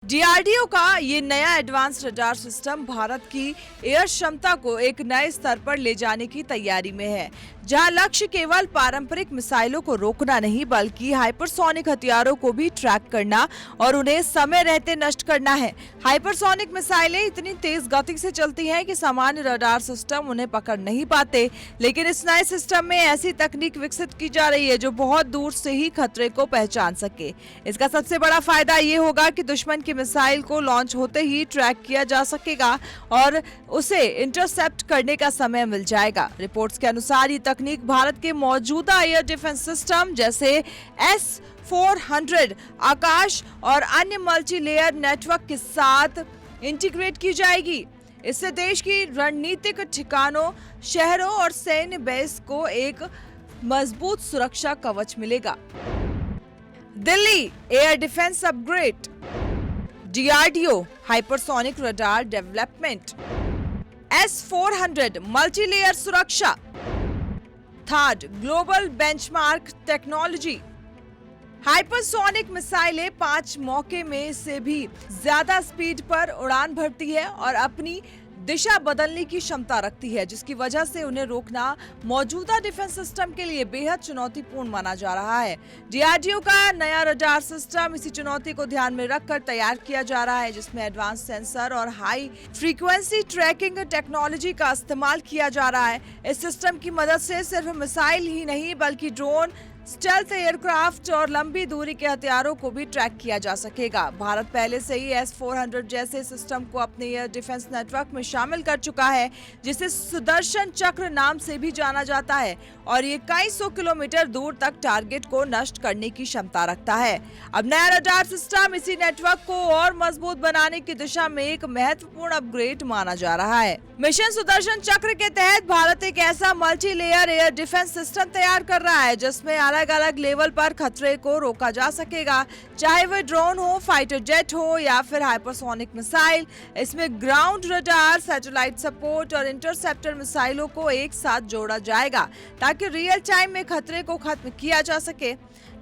DRDO का ये नया एडवांस रडार सिस्टम भारत की एयर क्षमता को एक नए स्तर पर ले जाने की तैयारी में है, जहां लक्ष्य केवल पारंपरिक मिसाइलों को रोकना नहीं बल्कि हाइपरसोनिक हथियारों को भी ट्रैक करना और उन्हें समय रहते नष्ट करना है। हाइपरसोनिक मिसाइलें इतनी तेज गति से चलती हैं कि सामान्य रडार सिस्टम उन्हें पकड़ नहीं पाते, लेकिन इस नए सिस्टम में ऐसी तकनीक विकसित की जा रही है जो बहुत दूर से ही खतरे को पहचान सके। इसका सबसे बड़ा फायदा ये होगा कि दुश्मन की मिसाइल को लॉन्च होते ही ट्रैक किया जा सकेगा और उसे इंटरसेप्ट करने का समय मिल जाएगा। रिपोर्ट्स के अनुसार ये तकनीक भारत के मौजूदा एयर डिफेंस सिस्टम जैसे S-400 आकाश और अन्य मल्टी लेयर नेटवर्क के साथ इंटीग्रेट की जाएगी। इससे देश की रणनीतिक ठिकानों, शहरों और सैन्य बेस को एक मजबूत सुरक्षा कवच मिलेगा। Delhi air defence upgrade, DRDO hypersonic radar development, S-400 multilayer सुरक्षा, third global benchmark technology. Hypersonic मिसाइलें 5 मौके में से भी ज्यादा स्पीड पर उड़ान भरती है और अपनी दिशा बदलने की क्षमता रखती है, जिसकी वजह से उन्हें रोकना मौजूदा डिफेंस सिस्टम के लिए बेहद चुनौतीपूर्ण माना जा रहा है। डीआरडीओ का नया रडार सिस्टम इसी चुनौती को ध्यान में रखकर तैयार किया जा रहा है, जिसमें एडवांस सेंसर और हाई फ्रीक्वेंसी ट्रैकिंग टेक्नोलॉजी का इस्तेमाल किया जा रहा है। इस सिस्टम की मदद से सिर्फ मिसाइल ही नहीं बल्कि ड्रोन, स्टेल्थ एयरक्राफ्ट और लंबी दूरी के हथियारों को भी ट्रैक किया जा सकेगा। भारत पहले से ही S-400 जैसे सिस्टम को अपने एयर डिफेंस नेटवर्क में शामिल कर चुका है, जिसे सुदर्शन चक्र नाम से भी जाना जाता है और ये कई सौ किलोमीटर दूर तक टारगेट को नष्ट करने की क्षमता रखता है। अब नया रडार सिस्टम इसी नेटवर्क को और मजबूत बनाने की दिशा में एक महत्वपूर्ण अपग्रेड माना जा रहा है। मिशन सुदर्शन चक्र के तहत भारत एक ऐसा multi layer air defence system तैयार कर रहा है जिसमें अलग अलग लेवल पर खतरे को रोका जा सकेगा, चाहे वह ड्रोन हो, फाइटर जेट हो या फिर हाइपरसोनिक मिसाइल। इसमें ग्राउंड रडार, सैटेलाइट सपोर्ट और इंटरसेप्टर मिसाइलों को एक साथ जोड़ा जाएगा ताकि रियल टाइम में खतरे को खत्म किया जा सके।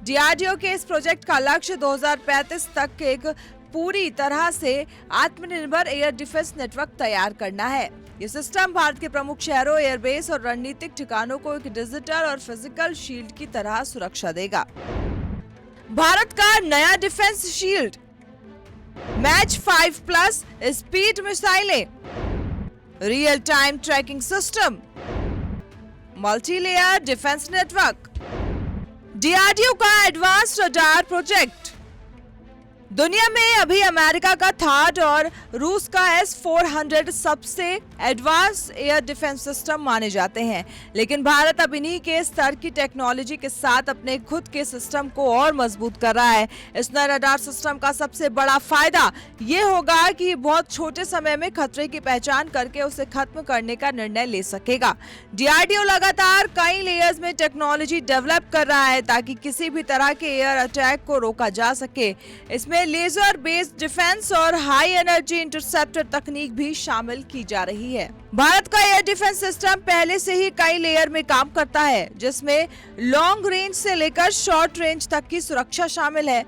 डीआरडीओ के इस प्रोजेक्ट का लक्ष्य 2035 तक एक पूरी तरह से आत्मनिर्भर एयर डिफेंस नेटवर्क तैयार करना है। ये सिस्टम भारत के प्रमुख शहरों, एयरबेस और रणनीतिक ठिकानों को एक डिजिटल और फिजिकल शील्ड की तरह सुरक्षा देगा। भारत का नया डिफेंस शील्ड, मैच 5+ स्पीड मिसाइलें, real time tracking system, multilayer defence network. DRDO का एडवांस रडार प्रोजेक्ट दुनिया में अभी अमेरिका का थर्ड और रूस का S-400 सबसे एडवांस एयर डिफेंस सिस्टम माने जाते हैं, लेकिन भारत अब इन्हीं के स्तर की टेक्नोलॉजी के साथ अपने खुद के सिस्टम को और मजबूत कर रहा है। इस नए रडार सिस्टम का सबसे बड़ा फायदा ये होगा कि बहुत छोटे समय में खतरे की पहचान करके उसे खत्म करने का निर्णय ले सकेगा। डीआरडीओ लगातार कई लेयर्स में टेक्नोलॉजी डेवलप कर रहा है ताकि किसी भी तरह के एयर अटैक को रोका जा सके। इसमें लेजर बेस्ड डिफेंस और हाई एनर्जी इंटरसेप्टर तकनीक भी शामिल की जा रही है। भारत का एयर डिफेंस सिस्टम पहले से ही कई लेयर में काम करता है, जिसमें लॉन्ग रेंज से लेकर शॉर्ट रेंज तक की सुरक्षा शामिल है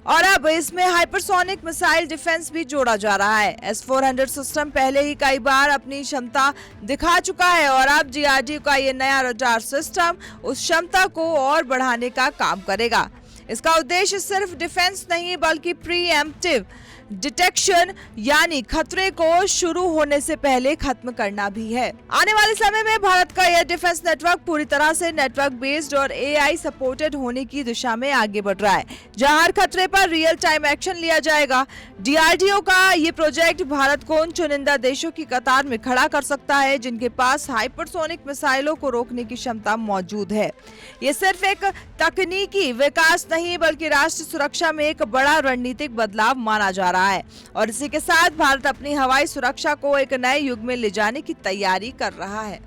और अब इसमें हाइपरसोनिक मिसाइल डिफेंस भी जोड़ा जा रहा है। S-400 सिस्टम पहले ही कई बार अपनी क्षमता दिखा चुका है और अब डीआरडीओ का ये नया रडार सिस्टम उस क्षमता को और बढ़ाने का काम करेगा। इसका उद्देश्य सिर्फ डिफेंस नहीं बल्कि प्रीएम्प्टिव डिटेक्शन यानी खतरे को शुरू होने से पहले खत्म करना भी है। आने वाले समय में भारत का एयर डिफेंस नेटवर्क पूरी तरह से नेटवर्क बेस्ड और AI सपोर्टेड होने की दिशा में आगे बढ़ रहा है, जहां हर खतरे पर रियल टाइम एक्शन लिया जाएगा। डीआरडीओ का ये प्रोजेक्ट भारत को उन चुनिंदा देशों की कतार में खड़ा कर सकता है जिनके पास हाइपरसोनिक मिसाइलों को रोकने की क्षमता मौजूद है। ये सिर्फ एक तकनीकी विकास नहीं बल्कि राष्ट्रीय सुरक्षा में एक बड़ा रणनीतिक बदलाव माना जा रहा है और इसी के साथ भारत अपनी हवाई सुरक्षा को एक नए युग में ले जाने की तैयारी कर रहा है।